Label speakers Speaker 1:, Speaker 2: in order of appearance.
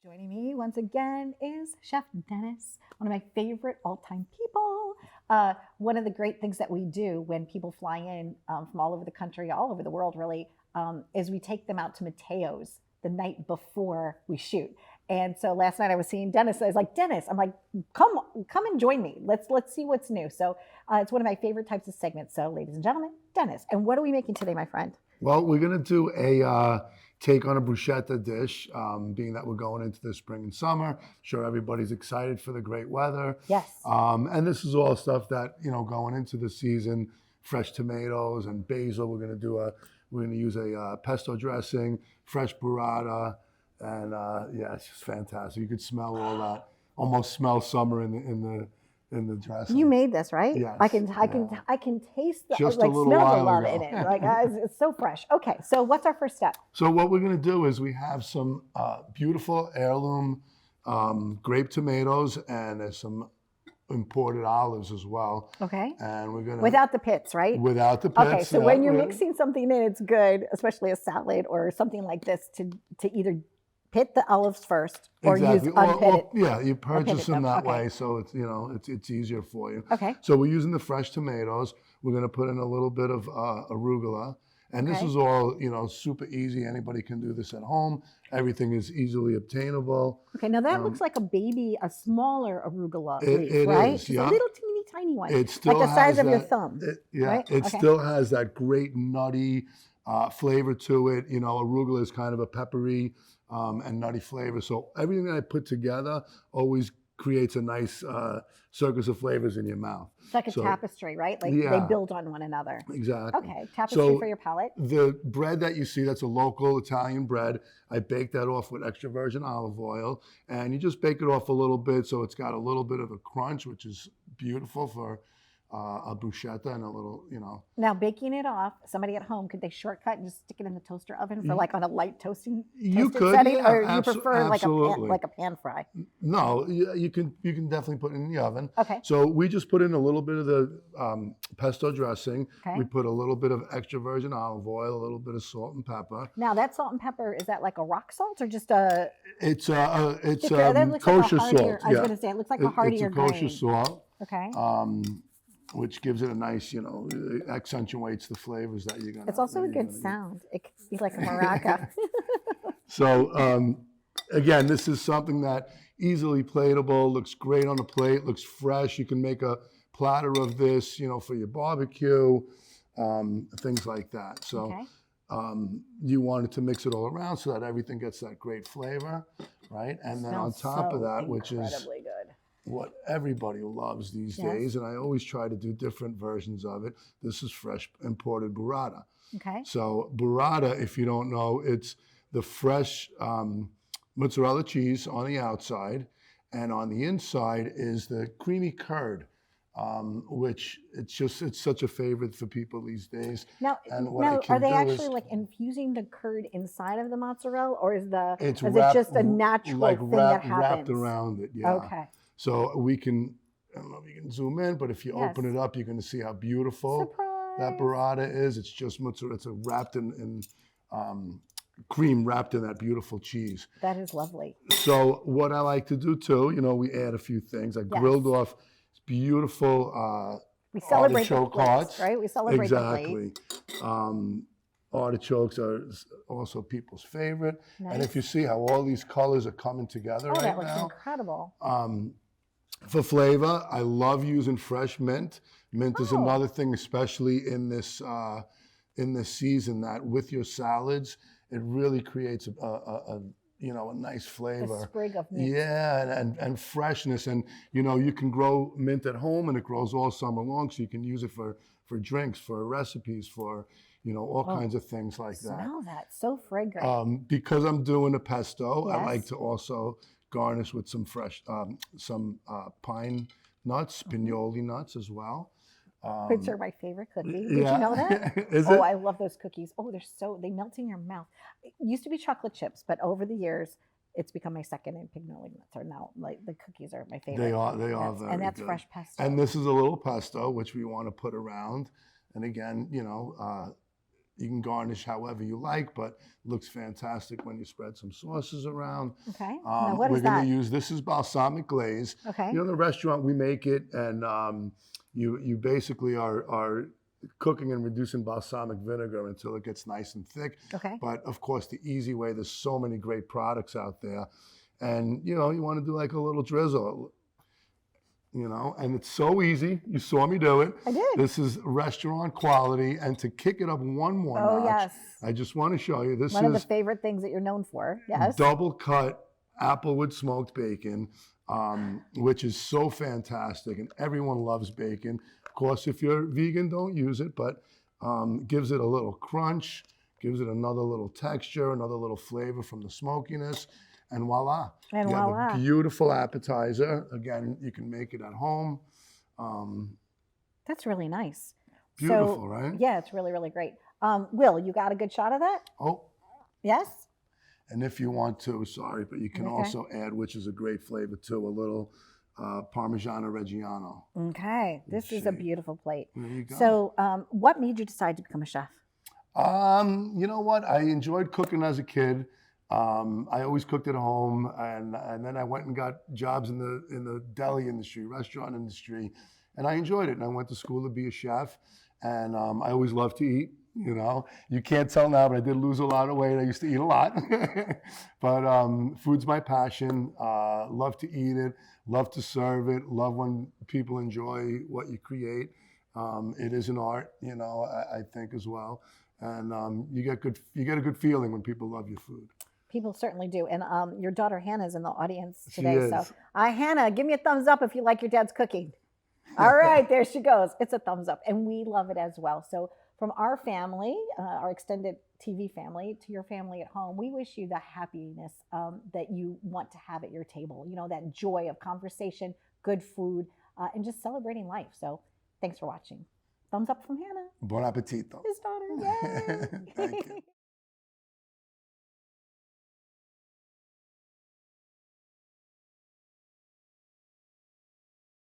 Speaker 1: Joining me once again is Chef Dennis, one of my favorite all-time people. One of the great things that we do when people fly in from all over the country, all over the world really, is we take them out to Matteos the night before we shoot. And so last night I was seeing Dennis. I was like, Dennis, I'm like, come and join me. Let's see what's new. So it's one of my favorite types of segments. So ladies and gentlemen, Dennis. And what are we making today, my friend?
Speaker 2: Well, we're going to do a take on a bruschetta dish, being that we're going into the spring and summer. Sure, everybody's excited for the great weather.
Speaker 1: Yes.
Speaker 2: And this is all stuff that, going into the season, fresh tomatoes and basil. We're going to use a pesto dressing, fresh burrata, and yeah, it's just fantastic. You could smell all that, almost smell summer in the dressing.
Speaker 1: You made this, right?
Speaker 2: Yes.
Speaker 1: I can taste the
Speaker 2: Just
Speaker 1: like
Speaker 2: a little
Speaker 1: smell the
Speaker 2: while
Speaker 1: love
Speaker 2: ago.
Speaker 1: in it. Like it's so fresh. Okay, so what's our first step?
Speaker 2: So what we're going to do is we have some beautiful heirloom grape tomatoes, and there's some imported olives as well.
Speaker 1: Okay.
Speaker 2: And we're going to
Speaker 1: Without the pits, right?
Speaker 2: without the pits.
Speaker 1: Okay, so when you're mixing something in, it's good, especially a salad or something like this, to either pit the olives first or
Speaker 2: exactly.
Speaker 1: use unpitted.
Speaker 2: Yeah, you purchase them that
Speaker 1: Okay.
Speaker 2: way, so it's it's easier for you.
Speaker 1: Okay.
Speaker 2: So we're using the fresh tomatoes. We're going to put in a little bit of arugula. And this
Speaker 1: Okay.
Speaker 2: is all, super easy. Anybody can do this at home. Everything is easily obtainable.
Speaker 1: Okay, now that looks like a smaller arugula
Speaker 2: It-
Speaker 1: leaf,
Speaker 2: it
Speaker 1: right?
Speaker 2: is,
Speaker 1: Just
Speaker 2: yeah.
Speaker 1: a little teeny tiny one,
Speaker 2: It still
Speaker 1: like the size
Speaker 2: has
Speaker 1: of your
Speaker 2: that-
Speaker 1: thumb. right?
Speaker 2: It
Speaker 1: Okay.
Speaker 2: still has that great nutty flavor to it. Arugula is kind of a peppery and nutty flavor. So everything that I put together always creates a nice circus of flavors in your mouth.
Speaker 1: It's like a
Speaker 2: So-
Speaker 1: tapestry, right? Like they
Speaker 2: Yeah.
Speaker 1: build on one another.
Speaker 2: Exactly.
Speaker 1: Okay, tapestry
Speaker 2: So
Speaker 1: for your palate.
Speaker 2: the bread that you see, that's a local Italian bread. I bake that off with extra virgin olive oil, and you just bake it off a little bit so it's got a little bit of a crunch, which is beautiful for a bruschetta and a little,
Speaker 1: Now, baking it off, somebody at home, could they shortcut and just stick it in the toaster oven for like on a light toasted
Speaker 2: You could,
Speaker 1: setting,
Speaker 2: yeah,
Speaker 1: or you prefer
Speaker 2: absolutely.
Speaker 1: like a pan fry?
Speaker 2: No, you can definitely put it in the oven.
Speaker 1: Okay.
Speaker 2: So we just put in a little bit of the pesto dressing.
Speaker 1: Okay.
Speaker 2: We put a little bit of extra virgin olive oil, a little bit of salt and pepper.
Speaker 1: Now that salt and pepper, is that like a rock salt or just a?
Speaker 2: It's
Speaker 1: That looks
Speaker 2: kosher
Speaker 1: like a heartier,
Speaker 2: salt.
Speaker 1: I was going to say it looks like a heartier
Speaker 2: It's a kosher
Speaker 1: grain.
Speaker 2: salt,
Speaker 1: Okay.
Speaker 2: which gives it a nice, it accentuates the flavors that you're gonna.
Speaker 1: It's also
Speaker 2: that
Speaker 1: a
Speaker 2: you're
Speaker 1: good
Speaker 2: gonna eat.
Speaker 1: sound. It could be like a maraca.
Speaker 2: So again, this is something that easily plateable, looks great on a plate, looks fresh. You can make a platter of this, for your barbecue, things like that. So
Speaker 1: Okay.
Speaker 2: you wanted to mix it all around so that everything gets that great flavor, right? And then on
Speaker 1: Smells
Speaker 2: top of
Speaker 1: so
Speaker 2: that, which is
Speaker 1: incredibly good.
Speaker 2: what everybody loves these
Speaker 1: Yes.
Speaker 2: days, and I always try to do different versions of it. This is fresh imported burrata.
Speaker 1: Okay.
Speaker 2: So burrata, if you don't know, it's the fresh mozzarella cheese on the outside, and on the inside is the creamy curd, which it's such a favorite for people these days.
Speaker 1: Now,
Speaker 2: And what I can
Speaker 1: are they
Speaker 2: do
Speaker 1: actually
Speaker 2: is-
Speaker 1: like infusing the curd inside of the mozzarella, or is
Speaker 2: It's
Speaker 1: it
Speaker 2: wrapped-
Speaker 1: just a natural
Speaker 2: like
Speaker 1: thing
Speaker 2: wrapped,
Speaker 1: that happens?
Speaker 2: wrapped around it? Yeah.
Speaker 1: Okay.
Speaker 2: So we can, I don't know if you can zoom in, but if you
Speaker 1: Yes.
Speaker 2: open it up, you're going to see how beautiful
Speaker 1: Surprise.
Speaker 2: that burrata is. It's just mozzarella. It's wrapped in cream, wrapped in that beautiful cheese.
Speaker 1: That is lovely.
Speaker 2: So what I like to do too, we add a few things. I grilled off beautiful
Speaker 1: We celebrate the
Speaker 2: artichoke
Speaker 1: plates,
Speaker 2: hearts.
Speaker 1: right? We celebrate the plate.
Speaker 2: Exactly. Artichokes are also people's favorite. And
Speaker 1: Nice.
Speaker 2: if you see how all these colors are coming together
Speaker 1: Oh,
Speaker 2: right
Speaker 1: that looks
Speaker 2: now,
Speaker 1: incredible.
Speaker 2: for flavor, I love using fresh mint. Mint is
Speaker 1: Oh.
Speaker 2: another thing, especially in this season, that with your salads, it really creates a nice
Speaker 1: A
Speaker 2: flavor.
Speaker 1: sprig of mint.
Speaker 2: Yeah, and freshness, and you can grow mint at home, and it grows all summer long, so you can use it for drinks, for recipes, for all kinds of things like that.
Speaker 1: Smell that. So fragrant.
Speaker 2: Because I'm doing a pesto, I like
Speaker 1: Yes.
Speaker 2: to also garnish with some fresh, pine nuts, pignoli nuts as well.
Speaker 1: Which are my favorite cookie. Did
Speaker 2: yeah.
Speaker 1: you know that?
Speaker 2: Is
Speaker 1: Oh,
Speaker 2: it?
Speaker 1: I love those cookies. Oh, they melt in your mouth. It used to be chocolate chips, but over the years, it's become my second, and pignoli nuts are now, like, the cookies are my favorite.
Speaker 2: They are
Speaker 1: That's-
Speaker 2: very
Speaker 1: and that's
Speaker 2: good.
Speaker 1: fresh pesto.
Speaker 2: And this is a little pesto, which we want to put around. And again, You can garnish however you like, but looks fantastic when you spread some sauces around.
Speaker 1: Okay. Now, what
Speaker 2: We're
Speaker 1: is
Speaker 2: going
Speaker 1: that?
Speaker 2: to use, this is balsamic glaze.
Speaker 1: Okay.
Speaker 2: You know, in the restaurant, we make it, and you basically are cooking and reducing balsamic vinegar until it gets nice and thick.
Speaker 1: Okay.
Speaker 2: But of course, the easy way, there's so many great products out there. And, you know, you want to do like a little drizzle, you know, and it's so easy. You saw me do it.
Speaker 1: I did.
Speaker 2: This is restaurant quality. And to kick it up one more notch,
Speaker 1: yes.
Speaker 2: I just want to show you, this
Speaker 1: One of the
Speaker 2: is
Speaker 1: favorite things that you're known for. Yes.
Speaker 2: double cut applewood smoked bacon, which is so fantastic. And everyone loves bacon. Of course, if you're vegan, don't use it, but gives it a little crunch, gives it another little texture, another little flavor from the smokiness. And voila.
Speaker 1: And
Speaker 2: you
Speaker 1: voila.
Speaker 2: have a beautiful appetizer. Again, you can make it at home.
Speaker 1: That's really nice.
Speaker 2: Beautiful, right?
Speaker 1: Yeah, it's really, really great. Will, you got a good shot of that?
Speaker 2: Oh,
Speaker 1: Yes?
Speaker 2: and if you want to, sorry, but you can
Speaker 1: Okay.
Speaker 2: also add, which is a great flavor too, a little Parmigiano Reggiano.
Speaker 1: Okay. This is a
Speaker 2: see.
Speaker 1: beautiful plate.
Speaker 2: There you go.
Speaker 1: So what made you decide to become a chef?
Speaker 2: You know what? I enjoyed cooking as a kid. I always cooked at home, and then I went and got jobs in the deli industry, restaurant industry, and I enjoyed it. And I went to school to be a chef, and I always loved to eat. You know, you can't tell now, but I did lose a lot of weight. I used to eat a lot, but food's my passion. Love to eat it, love to serve it, love when people enjoy what you create. It is an art, you know, I think as well, and you get a good feeling when people love your food.
Speaker 1: People certainly do. And your daughter Hannah's in the audience
Speaker 2: She
Speaker 1: today.
Speaker 2: is.
Speaker 1: So, Hannah, give me a thumbs up if you like your dad's cooking. All right, there she goes. It's a thumbs up. And we love it as well. So, from our family, our extended TV family, to your family at home, we wish you the happiness that you want to have at your table. You know, that joy of conversation, good food, and just celebrating life. So, thanks for watching. Thumbs up from Hannah.
Speaker 2: Buon appetito.
Speaker 1: His daughter. Yay.
Speaker 2: Thank you.